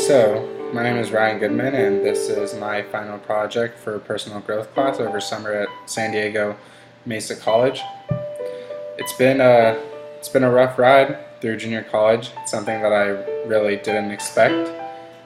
So, my name is Ryan Goodman, and this is my final project for personal growth class over summer at San Diego Mesa College. It's been a it's been a rough ride through junior college. It's something that I really didn't expect.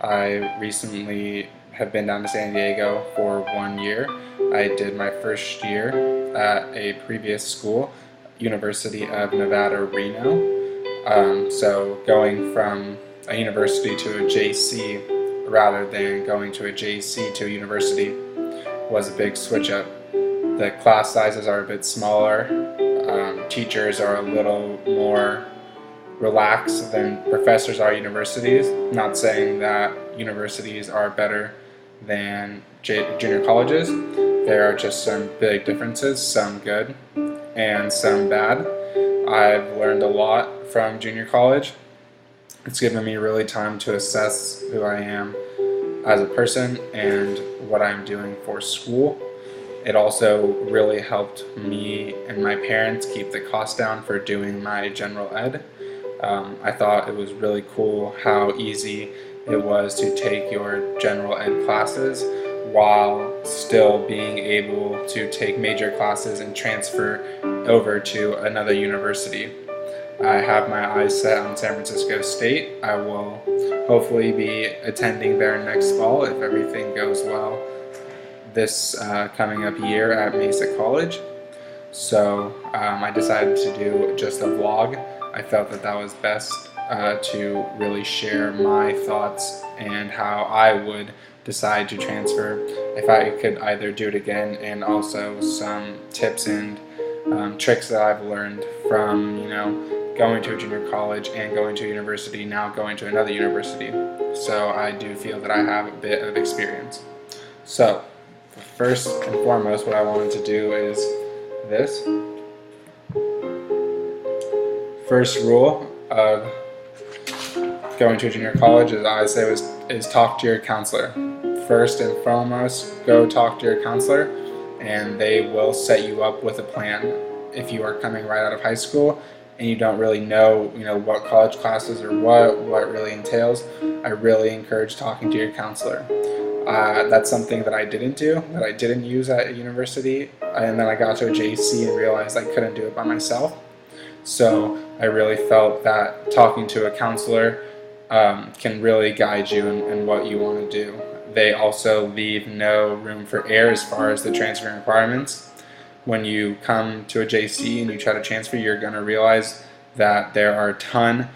I recently have been down to San Diego for 1 year. I did my first year at a previous school, University of Nevada, Reno. So going from a university to a JC rather than going to a JC to a university was a big switch up. The class sizes are a bit smaller. Teachers are a little more relaxed than professors are at universities. Not saying that universities are better than junior colleges. There are just some big differences, some good and some bad. I've learned a lot from junior college. It's given me really time to assess who I am as a person and what I'm doing for school. It also really helped me and my parents keep the cost down for doing my general ed. I thought it was really cool how easy it was to take your general ed classes while still being able to take major classes and transfer over to another university. I have my eyes set on San Francisco State. I will hopefully be attending there next fall if everything goes well this coming up year at Mesa College. So I decided to do just a vlog. I felt that that was best to really share my thoughts and how I would decide to transfer if I could either do it again, and also some tips and tricks that I've learned from going to a junior college and going to a university, now going to another university. So I do feel that I have a bit of experience. So first and foremost, what I wanted to do is this. First rule of going to a junior college, as I say, is talk to your counselor. First and foremost, go talk to your counselor, and they will set you up with a plan. If you are coming right out of high school and you don't really know, what college classes or what it really entails, I really encourage talking to your counselor. That's something that I didn't do, that I didn't use at a university, and then I got to a JC and realized I couldn't do it by myself. So I really felt that talking to a counselor can really guide you in what you want to do. They also leave no room for error as far as the transferring requirements. When you come to a JC and you try to transfer, you're going to realize that there are a ton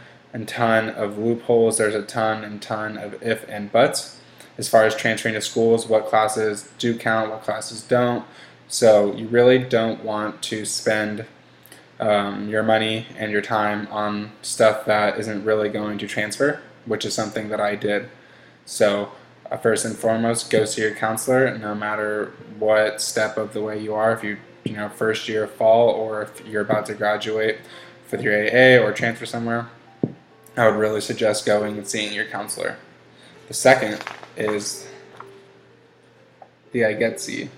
of loopholes. There's a ton of if and buts as far as transferring to schools, what classes do count, what classes don't. So you really don't want to spend your money and your time on stuff that isn't really going to transfer, which is something that I did. So first and foremost, go see your counselor no matter what step of the way you are. If you first year fall, or if you're about to graduate with your AA or transfer somewhere, I would really suggest going and seeing your counselor. The second is the I Get See.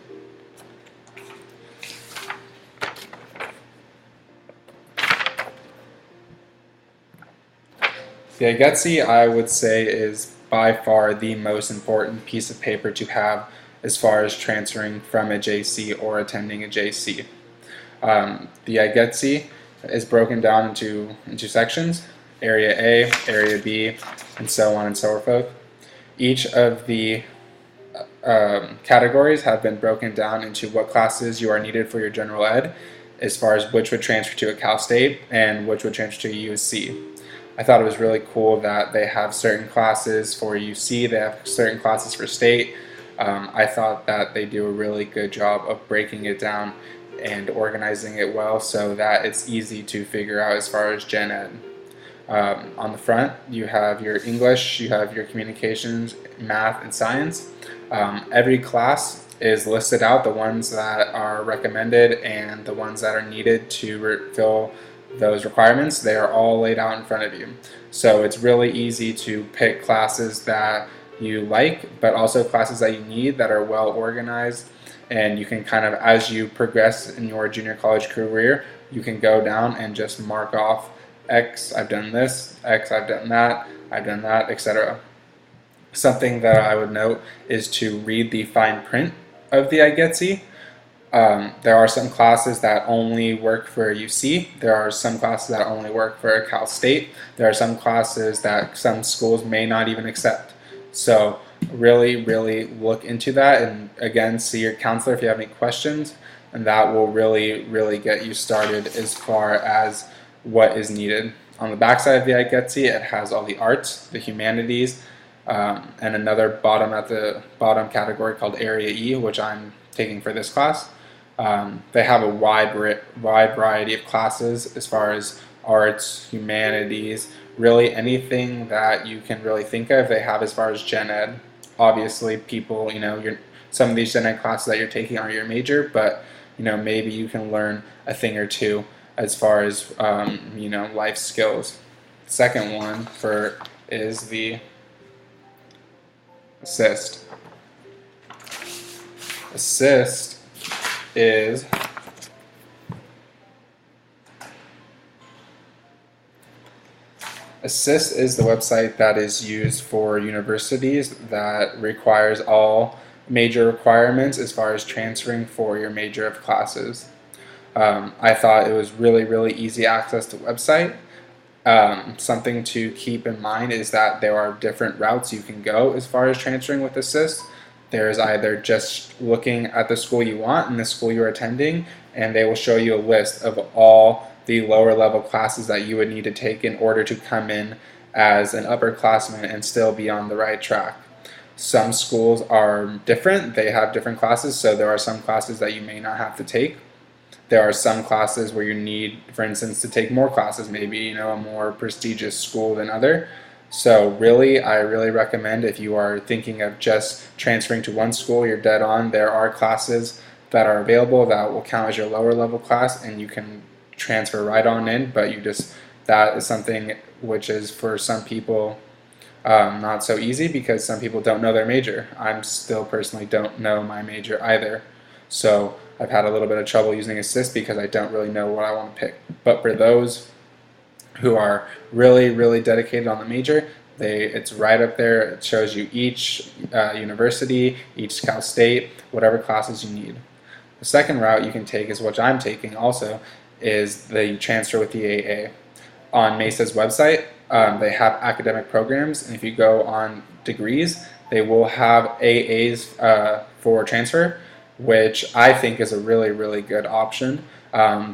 The I Get See, I would say, is by far the most important piece of paper to have as far as transferring from a JC or attending a JC. The I Get See is broken down into sections: Area A, Area B, and so on and so forth. Each of the categories have been broken down into what classes you are needed for your general ed, as far as which would transfer to a Cal State and which would transfer to a USC. I thought it was really cool that they have certain classes for UC, they have certain classes for state. I thought that they do a really good job of breaking it down and organizing it well so that it's easy to figure out as far as gen ed. On the front, you have your English, you have your communications, math, and science. Every class is listed out, the ones that are recommended and the ones that are needed to fill those requirements. They are all laid out in front of you. So it's really easy to pick classes that you like, but also classes that you need, that are well organized, and you can kind of, as you progress in your junior college career, you can go down and just mark off X, I've done this, X, I've done that, etc. Something that I would note is to read the fine print of the IGETC. There are some classes that only work for UC. There are some classes that only work for Cal State. There are some classes that some schools may not even accept. So really, really look into that, and again, see your counselor if you have any questions, and that will really, really get you started as far as what is needed. On the backside of the IGETC, it has all the arts, the humanities, and another at the bottom category called Area E, which I'm taking for this class. They have a wide variety of classes as far as arts, humanities, really anything that you can really think of, they have as far as gen ed. Obviously, people, some of these gen ed classes that you're taking are your major, but maybe you can learn a thing or two as far as life skills. Second one is the assist. Assist is the website that is used for universities that requires all major requirements as far as transferring for your major of classes. I thought it was really, really easy access to website. Something to keep in mind is that there are different routes you can go as far as transferring with Assist. There's either just looking at the school you want and the school you're attending, and they will show you a list of all the lower level classes that you would need to take in order to come in as an upperclassman and still be on the right track. Some schools are different. They have different classes, so there are some classes that you may not have to take. There are some classes where you need, for instance, to take more classes, maybe a more prestigious school than other. So I really recommend, if you are thinking of just transferring to one school, you're dead on. There are classes that are available that will count as your lower level class, and you can transfer right on in, but that is something which is for some people not so easy, because some people don't know their major. I'm still personally don't know my major either. So I've had a little bit of trouble using Assist because I don't really know what I want to pick. But for those who are really, really dedicated on the major, it's right up there. It shows you each university, each Cal State, whatever classes you need. The second route you can take is what I'm taking also, is the transfer with the AA. On MESA's website, they have academic programs, and if you go on degrees, they will have AAs for transfer, which I think is a really, really good option,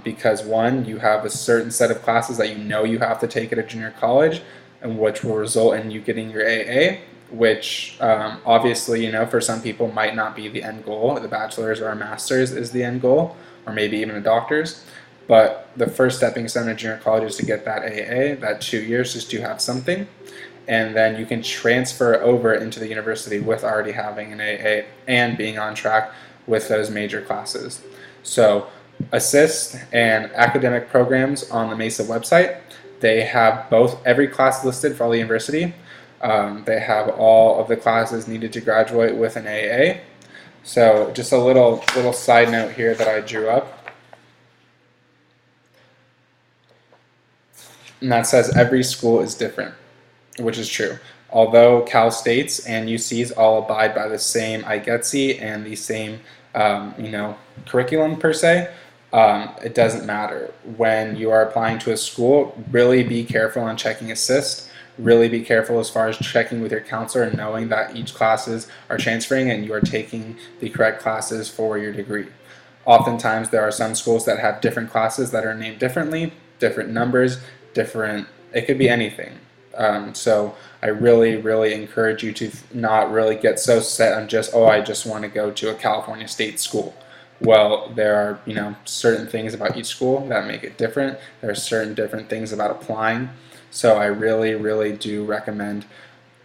because one, you have a certain set of classes that you have to take at a junior college, and which will result in you getting your AA, which obviously, for some people might not be the end goal. The bachelor's or a master's is the end goal, or maybe even a doctor's. But the first stepping stone at junior college is to get that AA, that 2 years, just to have something. And then you can transfer over into the university with already having an AA and being on track with those major classes. So Assist and academic programs on the MESA website, they have every class listed for all the university. They have all of the classes needed to graduate with an AA. So just a little side note here that I drew up. And that says every school is different, which is true. Although Cal State's and UC's all abide by the same IGETC and the same curriculum per se, it doesn't matter. When you are applying to a school, really be careful on checking Assist. Really be careful as far as checking with your counselor and knowing that each classes are transferring and you are taking the correct classes for your degree. Oftentimes there are some schools that have different classes that are named differently, different numbers, it could be anything. So I really, really encourage you to not really get so set on I just want to go to a California State school. Well, there are, certain things about each school that make it different. There are certain different things about applying. So I really, really do recommend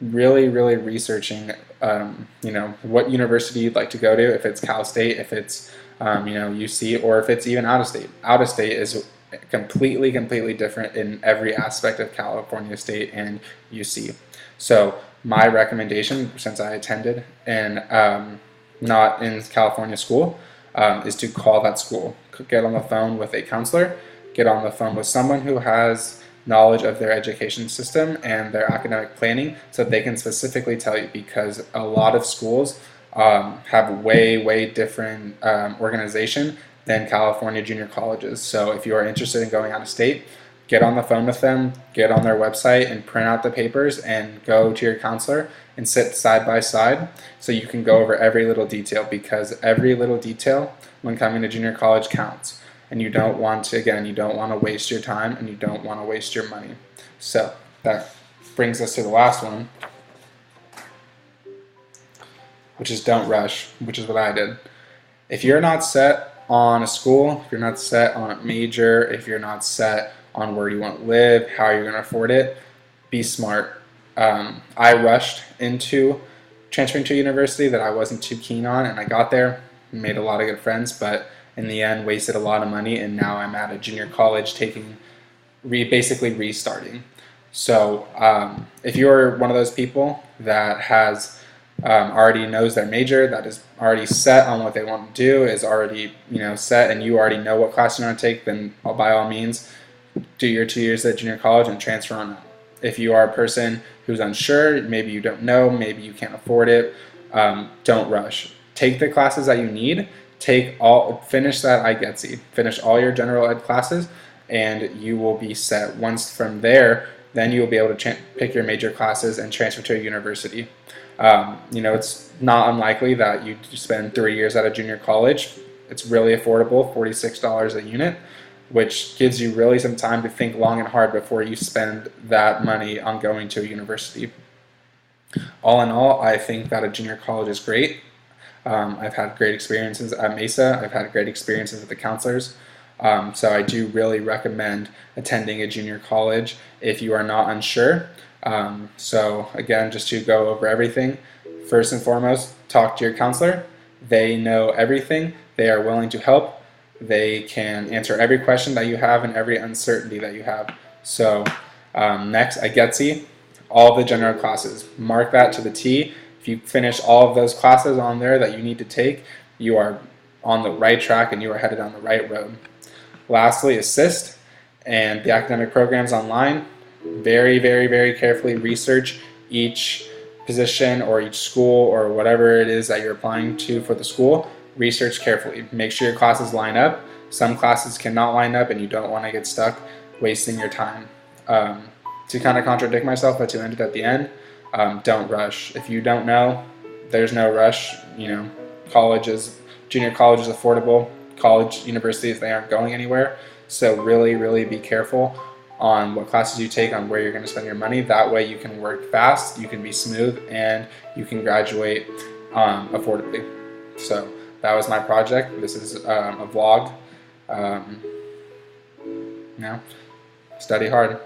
really, really researching, what university you'd like to go to, if it's Cal State, if it's, UC, or if it's even out of state. Out of state is completely different in every aspect of California State and UC. So my recommendation, since I attended and not in California school, is to call that school. Get on the phone with a counselor, get on the phone with someone who has knowledge of their education system and their academic planning so they can specifically tell you, because a lot of schools have way different organization than California junior colleges. So if you are interested in going out of state, get on the phone with them, get on their website and print out the papers and go to your counselor and sit side by side so you can go over every little detail, because every little detail when coming to junior college counts. And you don't want to, again, you don't want to waste your time and you don't want to waste your money. So that brings us to the last one, which is don't rush, which is what I did. If you're not set on a school, if you're not set on a major, if you're not set on where you want to live, how you're going to afford it, be smart. I rushed into transferring to a university that I wasn't too keen on, and I got there, made a lot of good friends, but in the end wasted a lot of money, and now I'm at a junior college basically restarting. So if you're one of those people that has already knows their major, that is already set on what they want to do, is already set, and you already know what class you want to take, then by all means do your 2 years at junior college and transfer on out. If you are a person who's unsure, maybe you don't know, maybe you can't afford it, don't rush. Take the classes that you need. Finish that IGETC. Finish all your general ed classes, and you will be set. Once from there, then you will be able to pick your major classes and transfer to a university. It's not unlikely that you spend 3 years at a junior college. It's really affordable, $46 a unit, which gives you really some time to think long and hard before you spend that money on going to a university. All in all, I think that a junior college is great. I've had great experiences at Mesa. I've had great experiences with the counselors. So I do really recommend attending a junior college if you are not unsure. So again, just to go over everything, first and foremost, talk to your counselor. They know everything. They are willing to help. They can answer every question that you have and every uncertainty that you have. So next, IGETC, all the general classes. Mark that to the T. If you finish all of those classes on there that you need to take, you are on the right track and you are headed on the right road. Lastly, assist and the academic programs online. Very carefully research each position or each school or whatever it is that you're applying to for the school. Research carefully. Make sure your classes line up. Some classes cannot line up and you don't want to get stuck wasting your time. To kind of contradict myself, but to end it at the end, don't rush. If you don't know, there's no rush. Junior college is affordable. College, universities, they aren't going anywhere. So really be careful on what classes you take, on where you're going to spend your money. That way you can work fast, you can be smooth, and you can graduate affordably. So that was my project. This is a vlog. Study hard.